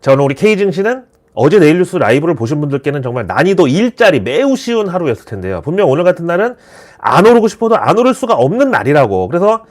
자, 오늘 우리 K증시는 어제 내일 뉴스 라이브를 보신 분들께는 정말 난이도 1짜리 매우 쉬운 하루였을 텐데요. 분명 오늘 같은 날은 안 오르고 싶어도 안 오를 수가 없는 날이라고. 그래서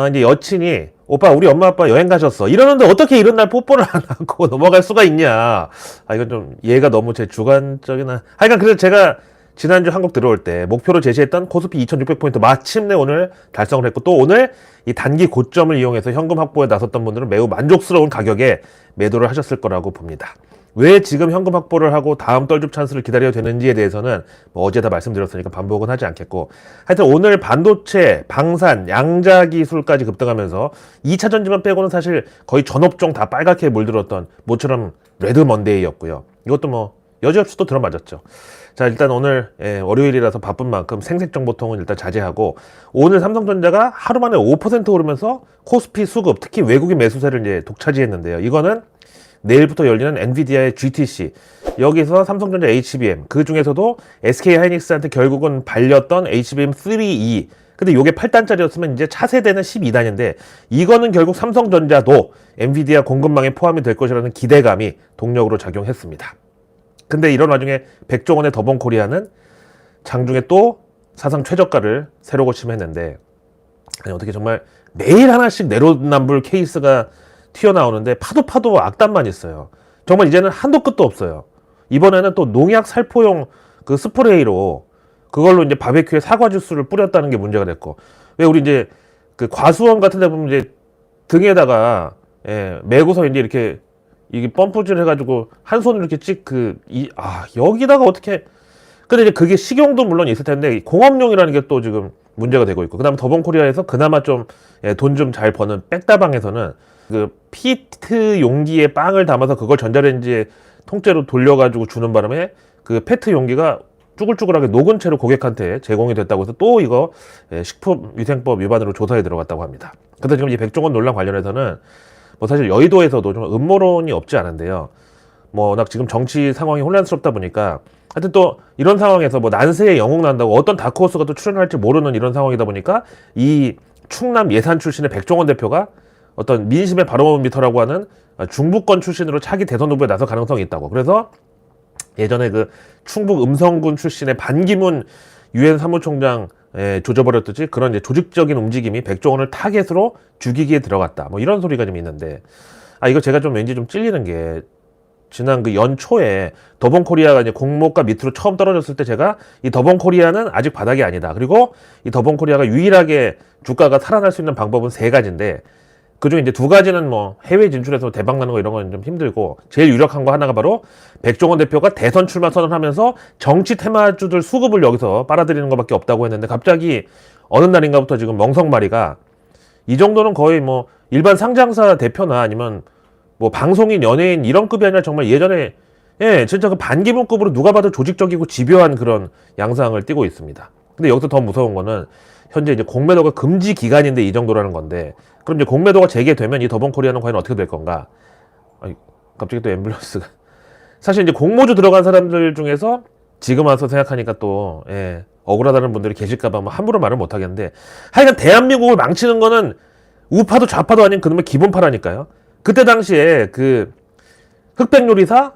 이제 여친이 오빠 우리 엄마 아빠 여행 가셨어 이러는데 어떻게 이런 날 뽀뽀를 안 하고 넘어갈 수가 있냐. 이건 좀 얘가 너무 제 주관적인 하여간 그래서 제가 지난주 한국 들어올 때 목표로 제시했던 코스피 2600포인트 마침내 오늘 달성을 했고, 또 오늘 이 단기 고점을 이용해서 현금 확보에 나섰던 분들은 매우 만족스러운 가격에 매도를 하셨을 거라고 봅니다. 왜 지금 현금 확보를 하고 다음 떨줍 찬스를 기다려야 되는지에 대해서는 뭐 어제 다 말씀드렸으니까 반복은 하지 않겠고, 하여튼 오늘 반도체, 방산, 양자기술까지 급등하면서 2차 전지만 빼고는 사실 거의 전업종 다 빨갛게 물들었던 모처럼 레드 먼데이였고요. 이것도 뭐 여지없이 또 들어맞았죠. 자, 일단 오늘 월요일이라서 바쁜 만큼 생색정보통은 일단 자제하고, 오늘 삼성전자가 하루 만에 5% 오르면서 코스피 수급, 특히 외국인 매수세를 이제 독차지했는데요. 이거는 내일부터 열리는 엔비디아의 GTC, 여기서 삼성전자 HBM, 그 중에서도 SK하이닉스한테 결국은 발렸던 HBM3E, 근데 요게 8단짜리였으면 이제 차세대는 12단인데 이거는 결국 삼성전자도 엔비디아 공급망에 포함이 될 것이라는 기대감이 동력으로 작용했습니다. 근데 이런 와중에 백종원의 더본코리아는 장중에 또 사상 최저가를 새로 고침했는데, 아니 어떻게 정말 매일 하나씩 내로남불 케이스가 튀어나오는데 파도 악담만 있어요. 정말 이제는 한도 끝도 없어요. 이번에는 또 농약 살포용 그 스프레이로 그걸로 이제 바베큐에 사과 주스를 뿌렸다는 게 문제가 됐고, 왜 우리 이제 그 과수원 같은 데 보면 이제 등에다가 메고서 이제 이렇게 이게 펌프질 해가지고 한 손으로 이렇게 여기다가 어떻게, 근데 이제 그게 식용도 물론 있을 텐데 공업용이라는 게 또 지금 문제가 되고 있고, 그 다음 더본코리아에서 그나마 좀 돈 좀 잘 버는 백다방에서는 그 피트 용기에 빵을 담아서 그걸 전자레인지에 통째로 돌려가지고 주는 바람에 그 페트 용기가 쭈글쭈글하게 녹은 채로 고객한테 제공이 됐다고 해서 또 이거 식품위생법 위반으로 조사에 들어갔다고 합니다. 근데 지금 이 백종원 논란 관련해서는 뭐 사실 여의도에서도 좀 음모론이 없지 않은데요. 뭐 워낙 지금 정치 상황이 혼란스럽다 보니까, 하여튼 또 이런 상황에서 뭐 난세에 영웅 난다고 어떤 다크호스가 또 출연할지 모르는 이런 상황이다 보니까 이 충남 예산 출신의 백종원 대표가 어떤 민심의 바로미터라고 하는 중부권 출신으로 차기 대선 후보에 나설 가능성이 있다고. 그래서 예전에 그 충북 음성군 출신의 반기문 유엔 사무총장 조져버렸듯이 그런 이제 조직적인 움직임이 백종원을 타겟으로 죽이기에 들어갔다. 뭐 이런 소리가 좀 있는데, 이거 제가 좀 왠지 좀 찔리는 게, 지난 그 연초에 더본코리아가 이제 공모가 밑으로 처음 떨어졌을 때 제가 이 더본코리아는 아직 바닥이 아니다. 그리고 이 더본코리아가 유일하게 주가가 살아날 수 있는 방법은 3가지인데, 그중에 이제 2가지는 뭐 해외 진출해서 대박 나는 거 이런 건 좀 힘들고, 제일 유력한 거 하나가 바로 백종원 대표가 대선 출마 선언하면서 정치 테마주들 수급을 여기서 빨아들이는 것밖에 없다고 했는데, 갑자기 어느 날인가부터 지금 멍석마리가 이 정도는 거의 뭐 일반 상장사 대표나 아니면 뭐 방송인, 연예인 이런 급이 아니라 정말 예전에 진짜 그 반기문급으로 누가 봐도 조직적이고 집요한 그런 양상을 띠고 있습니다. 근데 여기서 더 무서운 거는 현재 이제 공매도가 금지 기간인데 이 정도라는 건데, 그럼 이제 공매도가 재개되면 이 더본코리아는 과연 어떻게 될 건가? 갑자기 또 앰뷸런스가 사실 이제 공모주 들어간 사람들 중에서 지금 와서 생각하니까 또 억울하다는 분들이 계실까봐 뭐 함부로 말을 못 하겠는데, 하여간 대한민국을 망치는 거는 우파도 좌파도 아닌 그놈의 기본파라니까요. 그때 당시에 그 흑백 요리사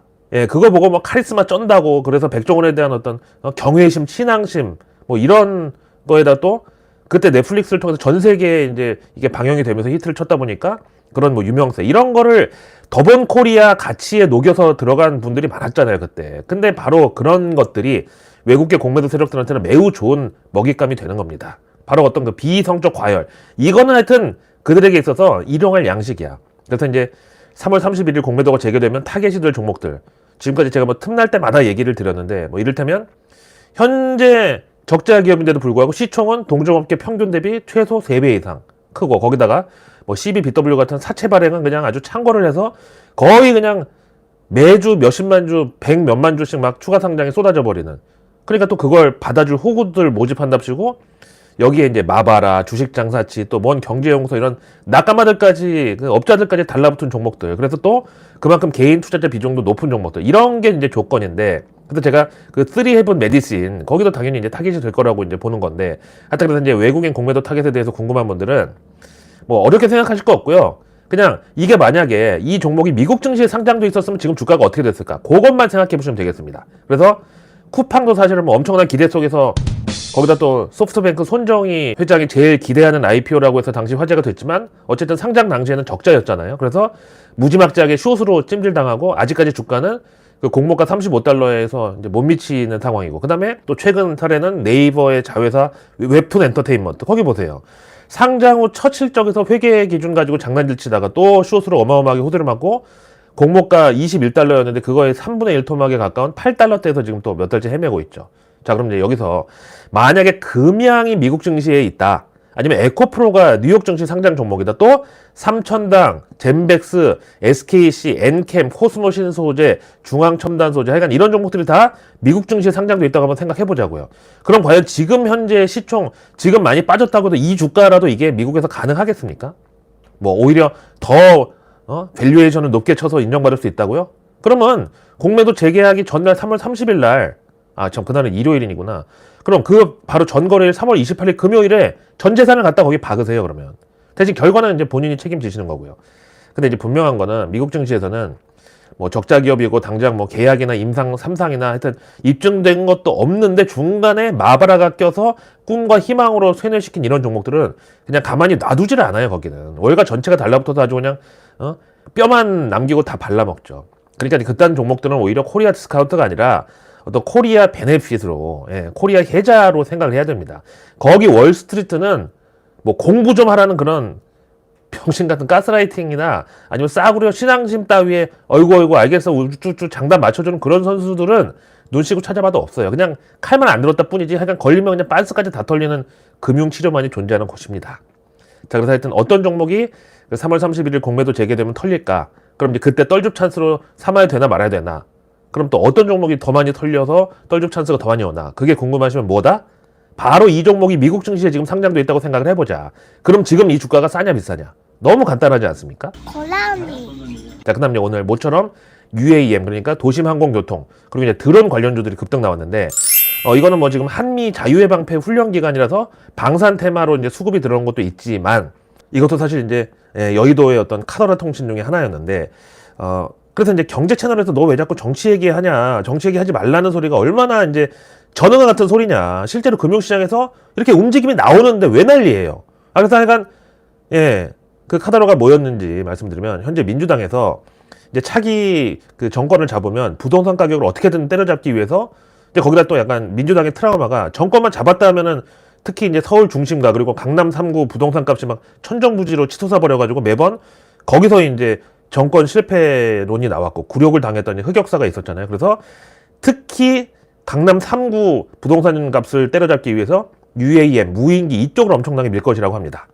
그거 보고 뭐 카리스마 쩐다고, 그래서 백종원에 대한 어떤 경외심, 친앙심 뭐 이런 거에다 또 그때 넷플릭스를 통해서 전 세계에 이제 이게 방영이 되면서 히트를 쳤다 보니까 그런 뭐 유명세 이런 거를 더본코리아 가치에 녹여서 들어간 분들이 많았잖아요 그때. 근데 바로 그런 것들이 외국계 공매도 세력들한테는 매우 좋은 먹잇감이 되는 겁니다. 바로 어떤 그 비성적 과열, 이거는 하여튼 그들에게 있어서 일용할 양식이야. 그래서 이제 3월 31일 공매도가 재개되면 타겟이 될 종목들, 지금까지 제가 뭐 틈날 때마다 얘기를 드렸는데, 뭐 이를테면 현재 적자 기업인데도 불구하고 시총은 동종업계 평균 대비 최소 3배 이상 크고, 거기다가 뭐 CBBW 같은 사채 발행은 그냥 아주 창궐을 해서 거의 그냥 매주 몇십만 주, 100몇만 주씩 막 추가 상장에 쏟아져 버리는, 그러니까 또 그걸 받아줄 호구들 모집한답시고 여기에 이제 마바라, 주식장사치, 또 먼 경제연구소 이런 낙가마들까지, 그 업자들까지 달라붙은 종목들. 그래서 또 그만큼 개인 투자자 비중도 높은 종목들. 이런 게 이제 조건인데, 근데 제가 그 3헤븐 메디신 거기도 당연히 이제 타겟이 될 거라고 이제 보는 건데, 하여튼 그래서 이제 외국인 공매도 타겟에 대해서 궁금한 분들은 뭐 어렵게 생각하실 거 없고요. 그냥 이게 만약에 이 종목이 미국 증시에 상장돼 있었으면 지금 주가가 어떻게 됐을까? 그것만 생각해 보시면 되겠습니다. 그래서 쿠팡도 사실은 뭐 엄청난 기대 속에서 거기다 또 소프트뱅크 손정희 회장이 제일 기대하는 IPO라고 해서 당시 화제가 됐지만 어쨌든 상장 당시에는 적자였잖아요. 그래서 무지막지하게 숏으로 찜질당하고 아직까지 주가는 그 공모가 35달러에서 이제 못 미치는 상황이고, 그 다음에 또 최근 사례는 네이버의 자회사 웹툰 엔터테인먼트, 거기 보세요. 상장 후 첫 실적에서 회계 기준 가지고 장난질 치다가 또 숏으로 어마어마하게 호들을 맞고 공모가 21달러였는데 그거의 3분의 1 토막에 가까운 8달러대에서 지금 또 몇 달째 헤매고 있죠. 자, 그럼 이제 여기서 만약에 금양이 미국 증시에 있다, 아니면 에코프로가 뉴욕 증시 상장 종목이다, 또 삼천당, 젠백스, SKC, 엔캠, 코스모 신소재, 중앙첨단소재, 하여간 이런 종목들이 다 미국 증시에 상장돼 있다고 한번 생각해 보자고요. 그럼 과연 지금 현재 시총 지금 많이 빠졌다고 해도 이 주가라도 이게 미국에서 가능하겠습니까? 뭐 오히려 더 밸류에이션을 높게 쳐서 인정받을 수 있다고요? 그러면 공매도 재계약이 전날 3월 30일 날, 그날은 일요일이구나. 그럼 그 바로 전거래일 3월 28일 금요일에 전 재산을 갖다 거기 박으세요, 그러면. 대신 결과는 이제 본인이 책임지시는 거고요. 근데 이제 분명한 거는 미국 증시에서는 뭐 적자 기업이고 당장 뭐 계약이나 임상 3상이나 하여튼 입증된 것도 없는데 중간에 마바라가 껴서 꿈과 희망으로 쇠뇌시킨 이런 종목들은 그냥 가만히 놔두지를 않아요, 거기는. 월가 전체가 달라붙어서 아주 그냥 뼈만 남기고 다 발라먹죠. 그러니까 그딴 종목들은 오히려 코리아 스카우트가 아니라 어떤 코리아 베네핏으로, 코리아 혜자로 생각을 해야 됩니다. 거기 월스트리트는 뭐 공부 좀 하라는 그런 병신 같은 가스라이팅이나 아니면 싸구려 신앙심 따위에 어이구 알겠어 우쭈쭈 장단 맞춰주는 그런 선수들은 눈 씻고 찾아봐도 없어요. 그냥 칼만 안 들었다 뿐이지 하여간 걸리면 그냥 빤스까지 다 털리는 금융치료만이 존재하는 곳입니다. 자, 그래서 하여튼 어떤 종목이 3월 31일 공매도 재개되면 털릴까? 그럼 이제 그때 떨줍 찬스로 삼아야 되나 말아야 되나? 그럼 또 어떤 종목이 더 많이 털려서 떨줍 찬스가 더 많이 오나? 그게 궁금하시면 뭐다? 바로 이 종목이 미국 증시에 지금 상장돼 있다고 생각을 해보자. 그럼 지금 이 주가가 싸냐 비싸냐? 너무 간단하지 않습니까? 고라니. 자, 그 다음에 오늘 모처럼 UAM, 그러니까 도심항공교통, 그리고 이제 드론 관련주들이 급등 나왔는데, 이거는 뭐 지금 한미 자유해방패 훈련 기간이라서 방산 테마로 이제 수급이 들어온 것도 있지만, 이것도 사실 이제 여의도의 어떤 카더라 통신 중에 하나였는데, 그래서 이제 경제 채널에서 너 왜 자꾸 정치 얘기하냐, 정치 얘기하지 말라는 소리가 얼마나 이제 전응과 같은 소리냐. 실제로 금융시장에서 이렇게 움직임이 나오는데 왜 난리예요? 그래서 하여간 그 카더라가 뭐였는지 말씀드리면, 현재 민주당에서 이제 차기 그 정권을 잡으면 부동산 가격을 어떻게든 때려잡기 위해서 이제 거기다 또 약간 민주당의 트라우마가 정권만 잡았다 하면은 특히 이제 서울 중심가 그리고 강남 3구 부동산 값이 막 천정부지로 치솟아 버려가지고 매번 거기서 이제 정권 실패론이 나왔고 굴욕을 당했던 흑역사가 있었잖아요. 그래서 특히 강남 3구 부동산 값을 때려잡기 위해서 UAM, 무인기 이쪽을 엄청나게 밀 것이라고 합니다.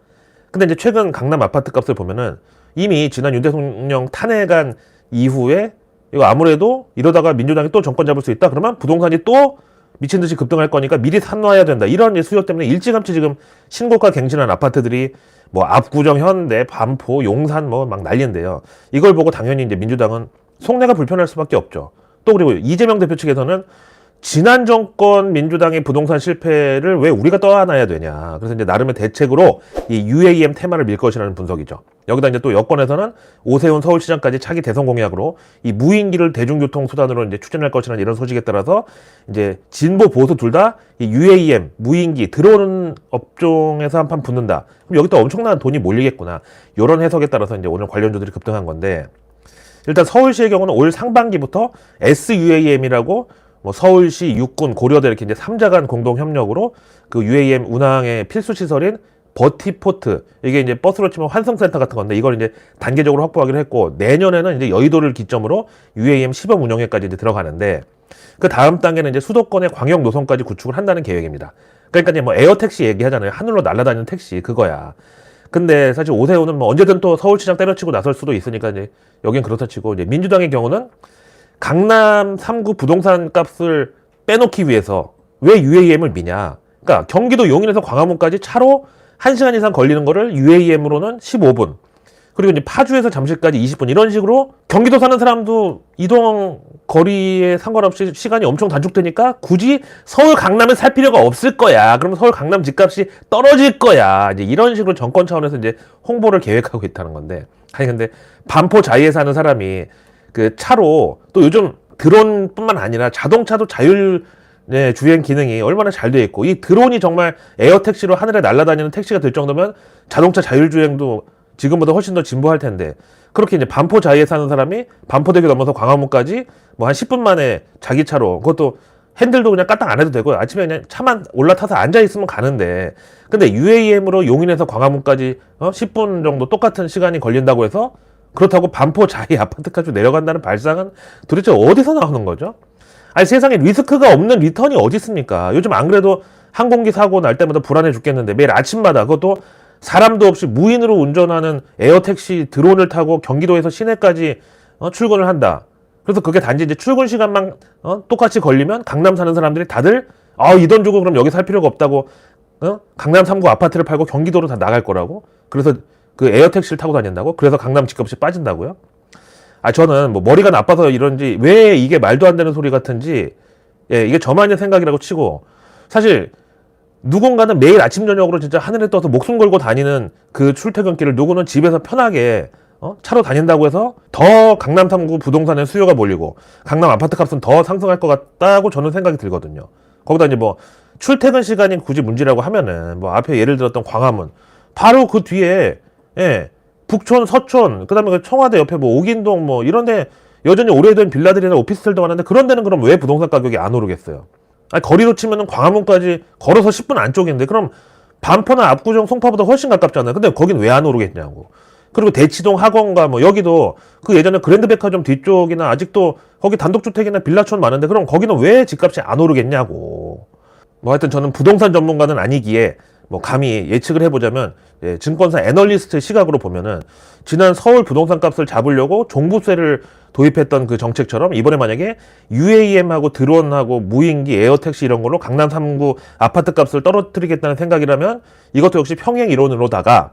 근데 이제 최근 강남 아파트 값을 보면은 이미 지난 윤 대통령 탄핵안 이후에 이거 아무래도 이러다가 민주당이 또 정권 잡을 수 있다 그러면 부동산이 또 미친 듯이 급등할 거니까 미리 사놔야 된다. 이런 수요 때문에 일찌감치 지금 신고가 갱신한 아파트들이 뭐 압구정, 현대, 반포, 용산 뭐 막 난리인데요. 이걸 보고 당연히 이제 민주당은 속내가 불편할 수밖에 없죠. 또 그리고 이재명 대표 측에서는 지난 정권 민주당의 부동산 실패를 왜 우리가 떠안아야 되냐. 그래서 이제 나름의 대책으로 이 UAM 테마를 밀 것이라는 분석이죠. 여기다 이제 또 여권에서는 오세훈 서울시장까지 차기 대선 공약으로 이 무인기를 대중교통 수단으로 이제 추진할 것이라는 이런 소식에 따라서 이제 진보 보수 둘 다 이 UAM, 무인기 들어오는 업종에서 한판 붙는다. 그럼 여기 또 엄청난 돈이 몰리겠구나. 이런 해석에 따라서 이제 오늘 관련주들이 급등한 건데, 일단 서울시의 경우는 올 상반기부터 SUAM이라고 뭐 서울시, 육군, 고려대 이렇게 이제 3자 간 공동 협력으로 그 UAM 운항의 필수 시설인 버티포트, 이게 이제 버스로 치면 환승센터 같은 건데 이걸 이제 단계적으로 확보하기로 했고, 내년에는 이제 여의도를 기점으로 UAM 시범 운영에까지 이제 들어가는데, 그 다음 단계는 이제 수도권의 광역 노선까지 구축을 한다는 계획입니다. 그러니까 이제 뭐 에어택시 얘기하잖아요. 하늘로 날아다니는 택시, 그거야. 근데 사실 오세훈은 뭐 언제든 또 서울시장 때려치고 나설 수도 있으니까 이제 여긴 그렇다 치고, 이제 민주당의 경우는 강남 3구 부동산 값을 빼놓기 위해서 왜 UAM을 미냐. 그러니까 경기도 용인에서 광화문까지 차로 1시간 이상 걸리는 거를 UAM으로는 15분. 그리고 이제 파주에서 잠실까지 20분. 이런 식으로 경기도 사는 사람도 이동 거리에 상관없이 시간이 엄청 단축되니까 굳이 서울 강남에 살 필요가 없을 거야. 그러면 서울 강남 집값이 떨어질 거야. 이제 이런 식으로 정권 차원에서 이제 홍보를 계획하고 있다는 건데, 아니 근데 반포 자이에 사는 사람이 그 차로 또 요즘 드론뿐만 아니라 자동차도 자율 주행 기능이 얼마나 잘 돼 있고 이 드론이 정말 에어 택시로 하늘에 날아다니는 택시가 될 정도면 자동차 자율 주행도 지금보다 훨씬 더 진보할 텐데 그렇게 이제 반포 자이에 사는 사람이 반포대교 넘어서 광화문까지 뭐 한 10분 만에 자기 차로 그것도 핸들도 그냥 까딱 안 해도 되고 아침에 그냥 차만 올라타서 앉아 있으면 가는데 근데 UAM으로 용인에서 광화문까지 10분 정도 똑같은 시간이 걸린다고 해서 그렇다고 반포 자이 아파트까지 내려간다는 발상은 도대체 어디서 나오는 거죠? 아니 세상에 리스크가 없는 리턴이 어디 있습니까? 요즘 안 그래도 항공기 사고 날 때마다 불안해 죽겠는데 매일 아침마다 그것도 사람도 없이 무인으로 운전하는 에어택시 드론을 타고 경기도에서 시내까지 출근을 한다. 그래서 그게 단지 이제 출근 시간만 똑같이 걸리면 강남 사는 사람들이 다들 이 돈 주고 그럼 여기 살 필요가 없다고 강남 3구 아파트를 팔고 경기도로 다 나갈 거라고. 그래서 그 에어택시를 타고 다닌다고. 그래서 강남 집값이 빠진다고요. 저는 뭐 머리가 나빠서 이런지 왜 이게 말도 안 되는 소리 같은지 이게 저만의 생각이라고 치고 사실 누군가는 매일 아침 저녁으로 진짜 하늘에 떠서 목숨 걸고 다니는 그 출퇴근길을 누구는 집에서 편하게 차로 다닌다고 해서 더 강남 3구 부동산의 수요가 몰리고 강남 아파트 값은 더 상승할 것 같다고 저는 생각이 들거든요. 거기다 이제 뭐 출퇴근 시간이 굳이 문제라고 하면은 뭐 앞에 예를 들었던 광화문 바로 그 뒤에 북촌, 서촌, 그 다음에 그 청와대 옆에 뭐 옥인동 뭐 이런데 여전히 오래된 빌라들이나 오피스텔도 많은데 그런 데는 그럼 왜 부동산 가격이 안 오르겠어요? 거리로 치면은 광화문까지 걸어서 10분 안쪽인데 그럼 반포나 압구정, 송파보다 훨씬 가깝잖아요. 근데 거긴 왜 안 오르겠냐고. 그리고 대치동, 학원가 뭐 여기도 그 예전에 그랜드백화점 뒤쪽이나 아직도 거기 단독주택이나 빌라촌 많은데 그럼 거기는 왜 집값이 안 오르겠냐고. 뭐 하여튼 저는 부동산 전문가는 아니기에 뭐 감히 예측을 해보자면 증권사 애널리스트 시각으로 보면은 지난 서울 부동산 값을 잡으려고 종부세를 도입했던 그 정책처럼 이번에 만약에 UAM하고 드론하고 무인기 에어택시 이런 걸로 강남 3구 아파트 값을 떨어뜨리겠다는 생각이라면 이것도 역시 평행 이론으로다가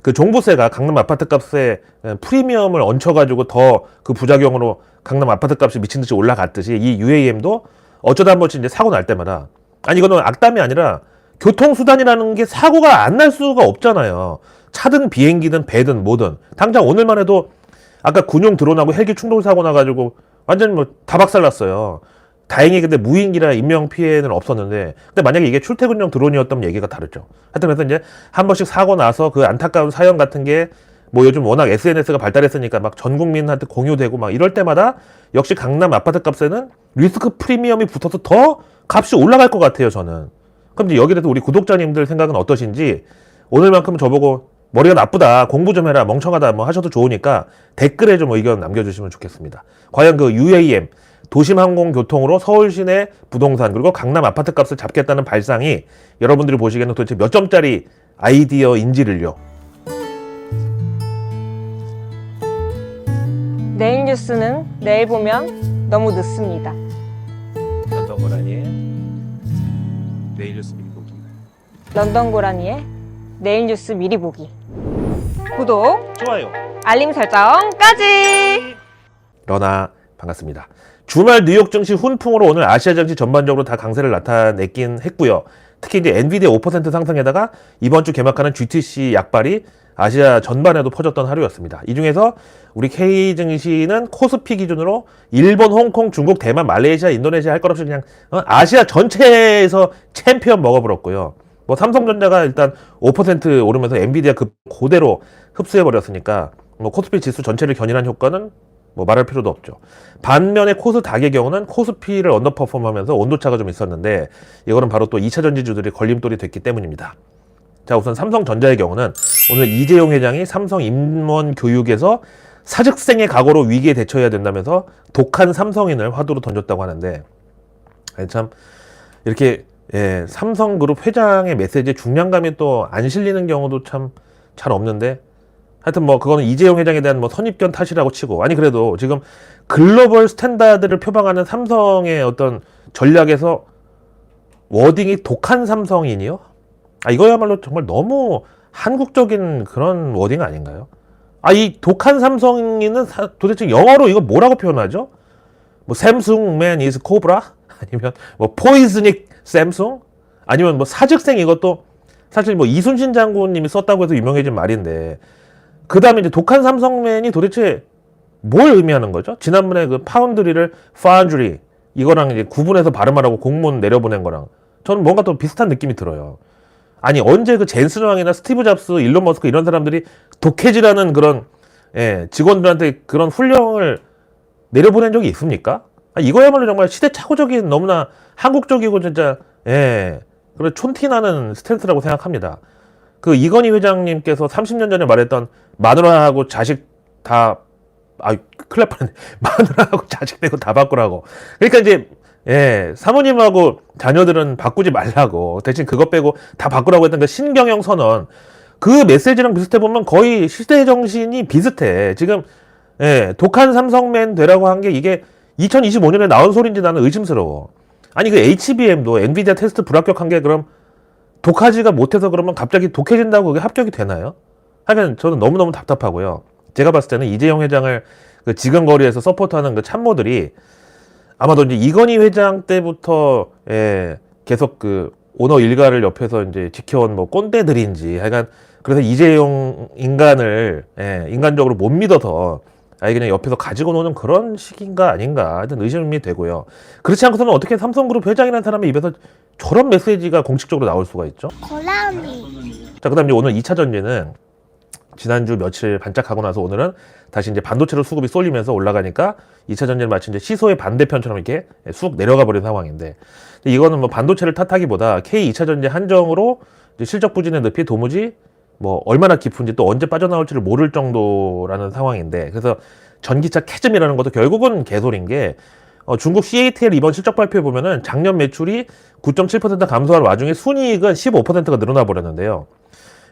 그 종부세가 강남 아파트 값에 프리미엄을 얹혀가지고 더 그 부작용으로 강남 아파트 값이 미친 듯이 올라갔듯이 이 UAM도 어쩌다 한 번씩 이제 사고 날 때마다 이거는 악담이 아니라 교통수단이라는 게 사고가 안 날 수가 없잖아요. 차든 비행기든 배든 뭐든. 당장 오늘만 해도 아까 군용 드론하고 헬기 충돌 사고 나가지고 완전 뭐 다 박살났어요. 다행히 근데 무인기라 인명 피해는 없었는데 근데 만약에 이게 출퇴근용 드론이었다면 얘기가 다르죠. 하여튼 그래서 이제 한 번씩 사고 나서 그 안타까운 사연 같은 게 뭐 요즘 워낙 SNS가 발달했으니까 막 전 국민한테 공유되고 막 이럴 때마다 역시 강남 아파트 값에는 리스크 프리미엄이 붙어서 더 값이 올라갈 것 같아요, 저는. 그럼 이제 여기에 대해서 우리 구독자님들 생각은 어떠신지 오늘만큼 저보고 머리가 나쁘다, 공부 좀 해라, 멍청하다 뭐 하셔도 좋으니까 댓글에 좀 의견 남겨주시면 좋겠습니다. 과연 그 UAM 도심항공교통으로 서울 시내 부동산 그리고 강남 아파트 값을 잡겠다는 발상이 여러분들이 보시기에는 도대체 몇 점짜리 아이디어인지를요. 내일 뉴스는 내일 보면 너무 늦습니다. 런던 고라니의 내일 뉴스 미리 보기. 런던 고라니의 내일 뉴스 미리 보기. 구독, 좋아요. 알림 설정까지! 러나 반갑습니다. 주말 뉴욕 증시 훈풍으로 오늘 아시아 증시 전반적으로 다 강세를 나타냈긴 했고요. 특히 이제 엔비디아 5% 상승에다가 이번 주 개막하는 GTC 약발이 아시아 전반에도 퍼졌던 하루였습니다. 이 중에서 우리 K 증시는 코스피 기준으로 일본, 홍콩, 중국, 대만, 말레이시아, 인도네시아 할 것 없이 그냥 아시아 전체에서 챔피언 먹어버렸고요. 뭐 삼성전자가 일단 5% 오르면서 엔비디아 그대로 흡수해버렸으니까 뭐 코스피 지수 전체를 견인한 효과는 뭐 말할 필요도 없죠. 반면에 코스닥의 경우는 코스피를 언더퍼폼하면서 온도차가 좀 있었는데 이거는 바로 또 2차 전지주들이 걸림돌이 됐기 때문입니다. 자, 우선 삼성전자의 경우는 오늘 이재용 회장이 삼성 임원 교육에서 사직생의 각오로 위기에 대처해야 된다면서 독한 삼성인을 화두로 던졌다고 하는데 참 이렇게 삼성그룹 회장의 메시지에 중량감이 또 안 실리는 경우도 참 잘 없는데 하여튼 뭐 그거는 이재용 회장에 대한 뭐 선입견 탓이라고 치고 아니 그래도 지금 글로벌 스탠다드를 표방하는 삼성의 어떤 전략에서 워딩이 독한 삼성인이요? 이거야말로 정말 너무 한국적인 그런 워딩 아닌가요? 이 독한 삼성인은 도대체 영어로 이거 뭐라고 표현하죠? 뭐 샘숭 man is cobra? 아니면 뭐 포이즈닉 샘숭? 아니면 뭐 사직생 이것도 사실 뭐 이순신 장군님이 썼다고 해서 유명해진 말인데 그 다음에 이제 독한 삼성맨이 도대체 뭘 의미하는 거죠? 지난번에 그 파운드리를 foundry 이거랑 이제 구분해서 발음하라고 공문 내려보낸 거랑 저는 뭔가 또 비슷한 느낌이 들어요. 아니 언제 그 젠슨 왕이나 스티브 잡스, 일론 머스크 이런 사람들이 독해지라는 그런 직원들한테 그런 훈령을 내려보낸 적이 있습니까? 이거야말로 정말 시대착오적인 너무나 한국적이고 진짜 그런 촌티나는 스탠스라고 생각합니다. 그 이건희 회장님께서 30년 전에 말했던 마누라하고 자식 다 큰일 날 뻔했네. 마누라하고 자식 빼고 다 바꾸라고. 그러니까 이제 사모님하고 자녀들은 바꾸지 말라고 대신 그것 빼고 다 바꾸라고 했던 그 신경영 선언 그 메시지랑 비슷해 보면 거의 시대 정신이 비슷해. 지금 독한 삼성맨 되라고 한 게 이게 2025년에 나온 소리인지 나는 의심스러워. 아니 그 HBM도 엔비디아 테스트 불합격한 게 그럼 독하지가 못해서 그러면 갑자기 독해진다고 그게 합격이 되나요? 하여간 저는 너무너무 답답하고요. 제가 봤을 때는 이재용 회장을 그 지근거리에서 서포트하는 그 참모들이 아마도 이제 이건희 회장 때부터 계속 그 오너 일가를 옆에서 이제 지켜온 뭐 꼰대들인지 하여간 그래서 이재용 인간을 인간적으로 못 믿어서 그냥 옆에서 가지고 노는 그런 식인가 아닌가 하여튼 의심이 되고요. 그렇지 않고서는 어떻게 삼성그룹 회장이라는 사람의 입에서 저런 메시지가 공식적으로 나올 수가 있죠? 고라니. 자, 그 다음 이제 오늘 2차 전지는 지난주 며칠 반짝하고 나서 오늘은 다시 이제 반도체로 수급이 쏠리면서 올라가니까 2차 전지는 마치 이제 시소의 반대편처럼 이렇게 쑥 내려가 버린 상황인데 이거는 뭐 반도체를 탓하기보다 K 2차 전지 한정으로 이제 실적 부진의 늪이 도무지 뭐 얼마나 깊은지 또 언제 빠져나올지를 모를 정도라는 상황인데 그래서 전기차 캐즘이라는 것도 결국은 개소리인 게 중국 CATL 이번 실적 발표에 보면은 작년 매출이 9.7% 감소할 와중에 순이익은 15%가 늘어나 버렸는데요.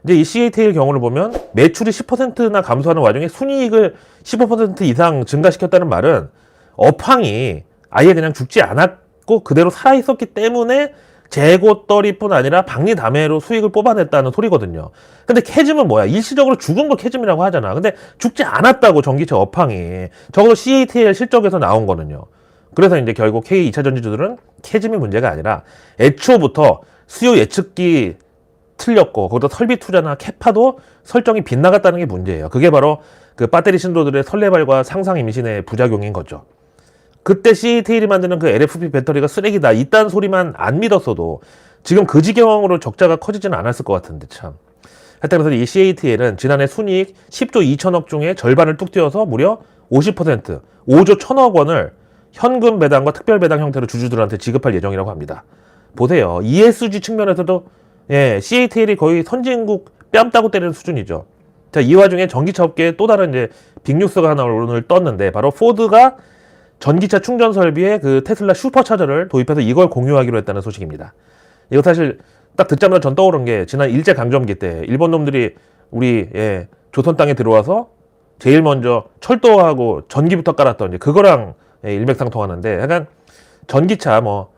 이제 이 CATL 경우를 보면 매출이 10%나 감소하는 와중에 순이익을 15% 이상 증가시켰다는 말은 업황이 아예 그냥 죽지 않았고 그대로 살아있었기 때문에 재고떨이뿐 아니라 박리담회로 수익을 뽑아냈다는 소리거든요. 근데 캐즘은 뭐야? 일시적으로 죽은 거 캐즘이라고 하잖아. 근데 죽지 않았다고 전기차 업황이. 적어도 CATL 실적에서 나온 거는요. 그래서 이제 결국 K 2차 전지주들은 캐즘이 문제가 아니라 애초부터 수요 예측기 틀렸고 거기다 설비 투자나 캐파도 설정이 빗나갔다는 게 문제예요. 그게 바로 그 배터리 신도들의 설레발과 상상 임신의 부작용인 거죠. 그때 CATL이 만드는 그 LFP 배터리가 쓰레기다 이딴 소리만 안 믿었어도 지금 그 지경으로 적자가 커지지는 않았을 것 같은데 참. 하여튼 그래서 이 CATL은 지난해 순이익 10조 2천억 중에 절반을 뚝 떼어서 무려 50% 5조 1천억 원을 현금 배당과 특별 배당 형태로 주주들한테 지급할 예정이라고 합니다. 보세요. ESG 측면에서도 CATL이 거의 선진국 뺨 따고 때리는 수준이죠. 자, 이 와중에 전기차 업계에 또 다른 이제 빅뉴스가 하나 오늘 떴는데 바로 포드가 전기차 충전 설비에 그 테슬라 슈퍼차저를 도입해서 이걸 공유하기로 했다는 소식입니다. 이거 사실 딱 듣자마자 전 떠오른 게 지난 일제강점기 때 일본 놈들이 우리 조선 땅에 들어와서 제일 먼저 철도하고 전기부터 깔았던 이제 그거랑 일맥상통하는데 약간 전기차 뭐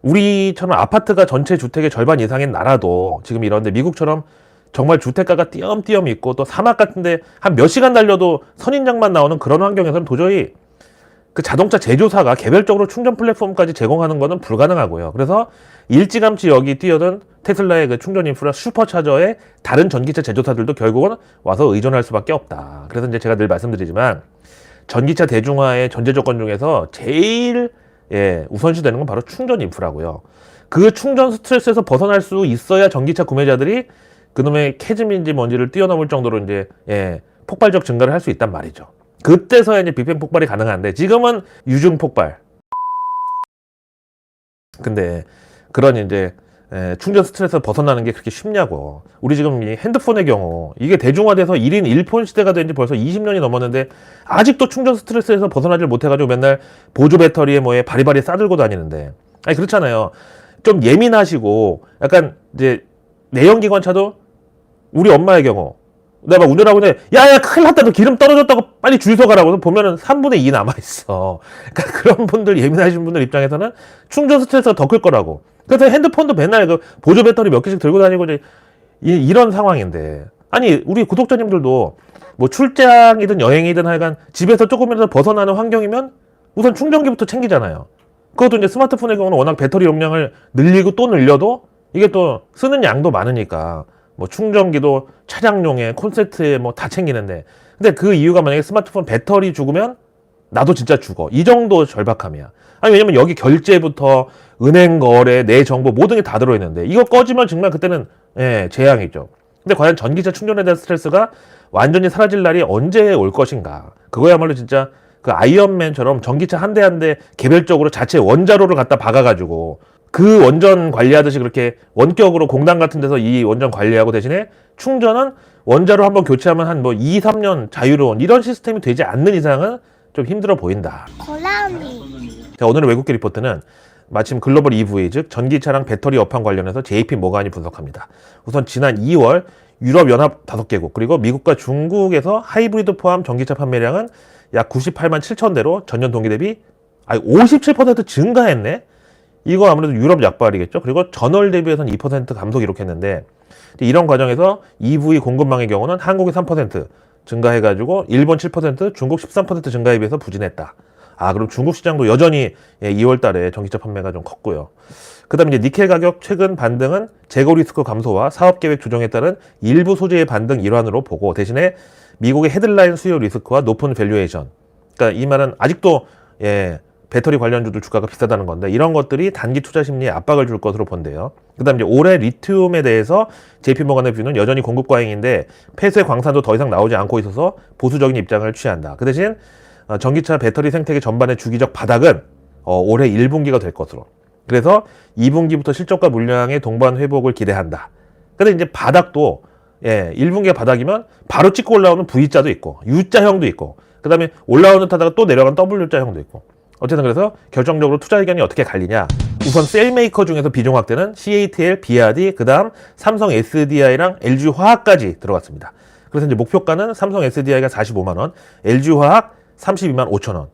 우리처럼 아파트가 전체 주택의 절반 이상인 나라도 지금 이런데 미국처럼 정말 주택가가 띄엄띄엄 있고 또 사막 같은데 한 몇 시간 달려도 선인장만 나오는 그런 환경에서는 도저히 그 자동차 제조사가 개별적으로 충전 플랫폼까지 제공하는 것은 불가능하고요. 그래서 일찌감치 여기 뛰어든 테슬라의 그 충전 인프라 슈퍼차저에 다른 전기차 제조사들도 결국은 와서 의존할 수밖에 없다. 그래서 이제 제가 늘 말씀드리지만 전기차 대중화의 전제 조건 중에서 제일 우선시 되는 건 바로 충전 인프라고요. 그 충전 스트레스에서 벗어날 수 있어야 전기차 구매자들이 그놈의 캐즘인지 뭔지를 뛰어넘을 정도로 이제 폭발적 증가를 할 수 있단 말이죠. 그때서야 이제 빅뱅 폭발이 가능한데 지금은 유중 폭발. 근데 그런 이제 충전 스트레스에서 벗어나는 게 그렇게 쉽냐고. 우리 지금 이 핸드폰의 경우 이게 대중화돼서 1인 1폰 시대가 된 지 벌써 20년이 넘었는데 아직도 충전 스트레스에서 벗어나질 못해가지고 맨날 보조 배터리에 뭐에 바리바리 싸들고 다니는데 아니 그렇잖아요. 좀 예민하시고 약간 이제 내연기관차도 우리 엄마의 경우 내가 막 운전하고 있는데 야야 큰일 났다 너 기름 떨어졌다고 빨리 주유소 가라고 보면은 3분의 2 남아있어. 그러니까 그런 분들 예민하신 분들 입장에서는 충전 스트레스가 더 클 거라고. 그래서 핸드폰도 맨날 그 보조 배터리 몇 개씩 들고 다니고 이제 이런 상황인데 아니 우리 구독자님들도 뭐 출장이든 여행이든 하여간 집에서 조금이라도 벗어나는 환경이면 우선 충전기부터 챙기잖아요. 그것도 이제 스마트폰의 경우는 워낙 배터리 용량을 늘리고 또 늘려도 이게 또 쓰는 양도 많으니까 뭐 충전기도 차량용에 콘센트에 뭐 다 챙기는데, 근데 그 이유가 만약에 스마트폰 배터리 죽으면 나도 진짜 죽어. 이 정도 절박함이야. 아니, 왜냐면 여기 결제부터 은행 거래, 내 정보 모든 게 다 들어있는데 이거 꺼지면 정말 그때는 재앙이죠. 근데 과연 전기차 충전에 대한 스트레스가 완전히 사라질 날이 언제 올 것인가? 그거야말로 진짜 그 아이언맨처럼 전기차 한 대 한 대 개별적으로 자체 원자로를 갖다 박아가지고 그 원전 관리하듯이 그렇게 원격으로 공단 같은 데서 이 원전 관리하고 대신에 충전은 원자로 한번 교체하면 한 뭐 2, 3년 자유로운 이런 시스템이 되지 않는 이상은 좀 힘들어 보인다. 고라니. 자, 오늘의 외국계 리포트는 마침 글로벌 EV, 즉 전기차랑 배터리 업황 관련해서 JP 모간이 분석합니다. 우선 지난 2월 유럽연합 5개국 그리고 미국과 중국에서 하이브리드 포함 전기차 판매량은 약 98만 7천 대로 전년 동기 대비 57% 증가했네. 이거 아무래도 유럽 약발이겠죠. 그리고 전월 대비해서는 2% 감소 기록했는데, 이런 과정에서 EV 공급망의 경우는 한국이 3% 증가해가지고 일본 7%, 중국 13% 증가에 비해서 부진했다. 그럼 중국 시장도 여전히 2월 달에 전기차 판매가 좀 컸고요. 그 다음에 이제 니켈 가격 최근 반등은 재고 리스크 감소와 사업 계획 조정에 따른 일부 소재의 반등 일환으로 보고, 대신에 미국의 헤드라인 수요 리스크와 높은 밸류에이션. 그러니까 이 말은 아직도 배터리 관련주들 주가가 비싸다는 건데, 이런 것들이 단기 투자 심리에 압박을 줄 것으로 본대요. 그 다음에 이제 올해 리튬에 대해서 JP모간의 뷰는 여전히 공급 과잉인데 폐쇄 광산도 더 이상 나오지 않고 있어서 보수적인 입장을 취한다. 그 대신 전기차 배터리 생태계 전반의 주기적 바닥은 올해 1분기가 될 것으로. 그래서 2분기부터 실적과 물량의 동반 회복을 기대한다. 근데 이제 바닥도 1분기가 바닥이면 바로 찍고 올라오는 V자도 있고 U자형도 있고, 그 다음에 올라오는 타다가 또 내려가는 W자형도 있고. 어쨌든 그래서 결정적으로 투자 의견이 어떻게 갈리냐. 우선 셀메이커 중에서 비중 확대는 CATL, 비아디, 그 다음 삼성 SDI랑 LG화학까지 들어갔습니다. 그래서 이제 목표가는 삼성 SDI가 45만원, LG화학 32만 5천원.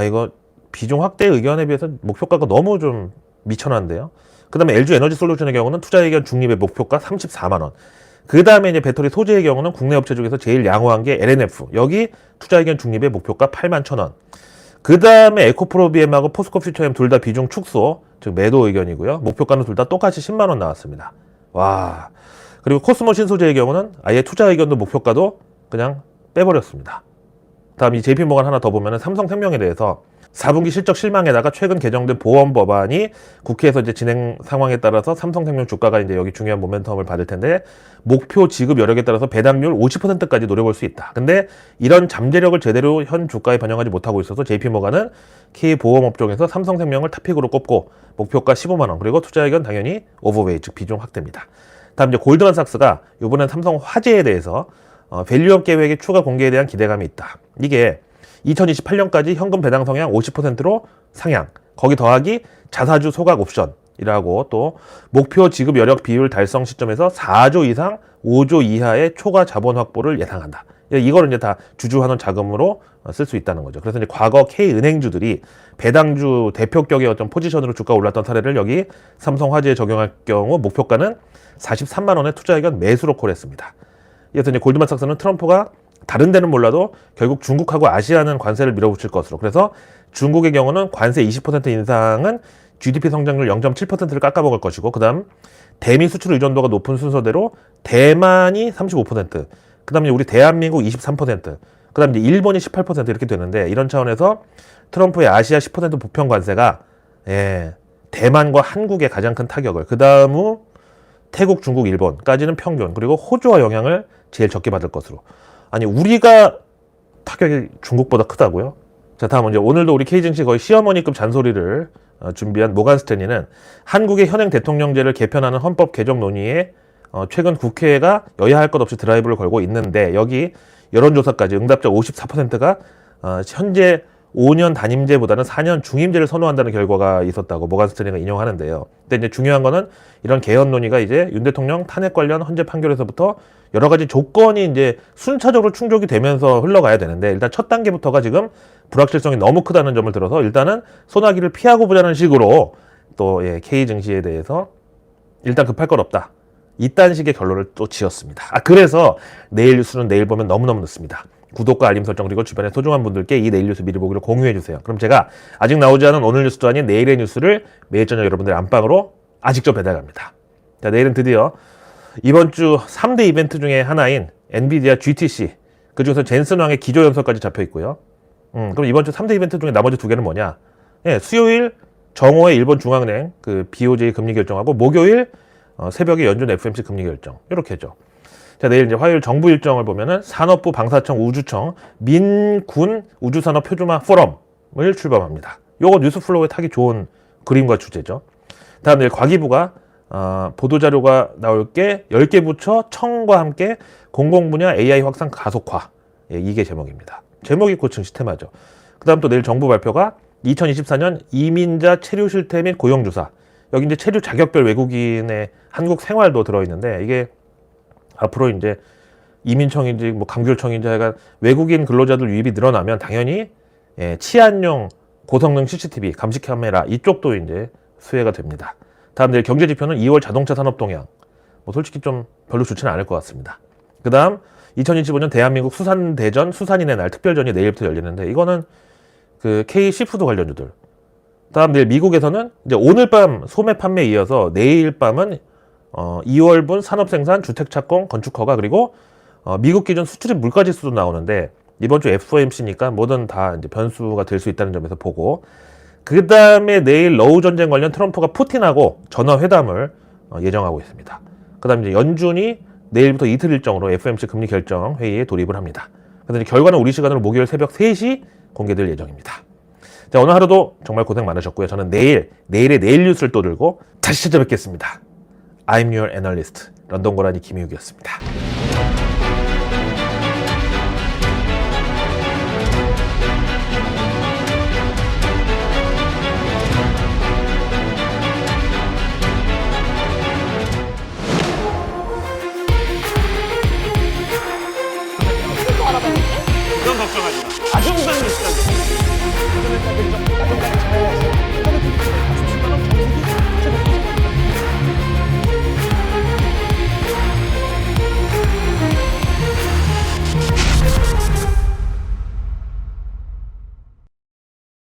이거 비중 확대 의견에 비해서 목표가가 너무 좀 미쳐난데요. 그 다음에 LG 에너지 솔루션의 경우는 투자 의견 중립의 목표가 34만원. 그 다음에 이제 배터리 소재의 경우는 국내 업체 중에서 제일 양호한 게 LNF. 여기 투자 의견 중립의 목표가 8만 1천원. 그 다음에 에코프로비엠하고 포스코 퓨처엠 둘 다 비중 축소, 즉 매도 의견이고요. 목표가는 둘 다 똑같이 10만원 나왔습니다. 와. 그리고 코스모 신소재의 경우는 아예 투자 의견도 목표가도 그냥 빼버렸습니다. 다음 이 JP모간 하나 더 보면은 삼성생명에 대해서 4분기 실적 실망에다가 최근 개정된 보험 법안이 국회에서 이제 진행 상황에 따라서 삼성생명 주가가 이제 여기 중요한 모멘텀을 받을 텐데, 목표 지급 여력에 따라서 배당률 50%까지 노려볼 수 있다. 근데 이런 잠재력을 제대로 현 주가에 반영하지 못하고 있어서 JP모간은 K보험 업종에서 삼성생명을 탑픽으로 꼽고 목표가 15만원, 그리고 투자 의견 당연히 오버웨이, 즉 비중 확대입니다. 다음 이제 골드만삭스가 이번엔 삼성 화재에 대해서 밸류업 계획의 추가 공개에 대한 기대감이 있다. 이게 2028년까지 현금 배당 성향 50%로 상향, 거기 더하기 자사주 소각 옵션이라고, 또 목표 지급 여력 비율 달성 시점에서 4조 이상 5조 이하의 초과 자본 확보를 예상한다. 이거를 이제 다 주주환원 자금으로 쓸 수 있다는 거죠. 그래서 이제 과거 K은행주들이 배당주 대표격의 어떤 포지션으로 주가 올랐던 사례를 여기 삼성화재에 적용할 경우 목표가는 43만 원의 투자 의견 매수로 콜했습니다. 그래서 이제 골드만삭스는 트럼프가 다른 데는 몰라도 결국 중국하고 아시아는 관세를 밀어붙일 것으로, 그래서 중국의 경우는 관세 20% 인상은 GDP 성장률 0.7%를 깎아먹을 것이고, 그 다음 대미 수출 의존도가 높은 순서대로 대만이 35%, 그 다음에 우리 대한민국 23%, 그 다음에 일본이 18% 이렇게 되는데, 이런 차원에서 트럼프의 아시아 10% 보편 관세가 대만과 한국의 가장 큰 타격을, 그 다음 후 태국, 중국, 일본까지는 평균, 그리고 호주와 영향을 제일 적게 받을 것으로. 아니, 우리가 타격이 중국보다 크다고요? 자, 다음은 이제 오늘도 우리 K증시 거의 시어머니급 잔소리를 준비한 모간 스탠리는 한국의 현행 대통령제를 개편하는 헌법 개정 논의에 최근 국회가 여야 할 것 없이 드라이브를 걸고 있는데, 여기 여론조사까지 응답자 54%가 현재 5년 단임제보다는 4년 중임제를 선호한다는 결과가 있었다고 모간 스탠리가 인용하는데요. 근데 이제 중요한 거는 이런 개헌 논의가 이제 윤 대통령 탄핵 관련 헌재 판결에서부터 여러 가지 조건이 이제 순차적으로 충족이 되면서 흘러가야 되는데, 일단 첫 단계부터가 지금 불확실성이 너무 크다는 점을 들어서 일단은 소나기를 피하고 보자는 식으로 또 K 증시에 대해서 일단 급할 것 없다, 이딴 식의 결론을 또 지었습니다. 그래서 내일 뉴스는 내일 보면 너무너무 늦습니다. 구독과 알림 설정, 그리고 주변의 소중한 분들께 이 내일 뉴스 미리 보기를 공유해 주세요. 그럼 제가 아직 나오지 않은 오늘 뉴스도 아닌 내일의 뉴스를 매일 저녁 여러분들 안방으로 직접 배달갑니다. 자, 내일은 드디어 이번 주 3대 이벤트 중에 하나인 엔비디아 GTC, 그중에서 젠슨 왕의 기조 연설까지 잡혀 있고요. 그럼 이번 주 3대 이벤트 중에 나머지 두 개는 뭐냐? 예, 수요일 정오에 일본 중앙은행 그 BOJ 금리 결정하고, 목요일 새벽에 연준 FOMC 금리 결정, 이렇게 했죠. 자, 내일 이제 화요일 정부 일정을 보면은 산업부, 방사청, 우주청, 민군 우주산업 표준화 포럼을 출범합니다. 요거 뉴스플로우에 타기 좋은 그림과 주제죠. 다음 내일 과기부가 보도자료가 나올 게 10개 부처 청과 함께 공공분야 AI 확산 가속화. 예, 이게 제목입니다. 제목이 고층 시스템화죠. 그 다음 또 내일 정부 발표가 2024년 이민자 체류 실태 및 고용주사. 여기 이제 체류 자격별 외국인의 한국 생활도 들어있는데, 이게 앞으로 이제 이민청인지 뭐 감귤청인지 하여간 외국인 근로자들 유입이 늘어나면 당연히 치안용 고성능 CCTV, 감시 카메라 이쪽도 이제 수혜가 됩니다. 다음 내일 경제 지표는 2월 자동차 산업 동향. 뭐 솔직히 좀 별로 좋지는 않을 것 같습니다. 그 다음 2025년 대한민국 수산대전 수산인의 날 특별전이 내일부터 열리는데, 이거는 그 K 시푸드 관련주들. 다음 내일 미국에서는 이제 오늘 밤 소매 판매에 이어서 내일 밤은 2월분 산업생산, 주택착공, 건축허가, 그리고 미국 기준 수출입 물가지수도 나오는데, 이번 주 FOMC니까 뭐든 다 이제 변수가 될 수 있다는 점에서 보고, 그 다음에 내일 러우 전쟁 관련 트럼프가 푸틴하고 전화회담을 예정하고 있습니다. 그 다음에 이제 연준이 내일부터 이틀 일정으로 FOMC 금리 결정 회의에 돌입을 합니다. 그래서 이제 결과는 우리 시간으로 목요일 새벽 3시 공개될 예정입니다. 자, 오늘 하루도 정말 고생 많으셨고요. 저는 내일의 내일 뉴스를 또 들고 다시 찾아뵙겠습니다. I'm your analyst. 런던 고라니 김희욱이었습니다.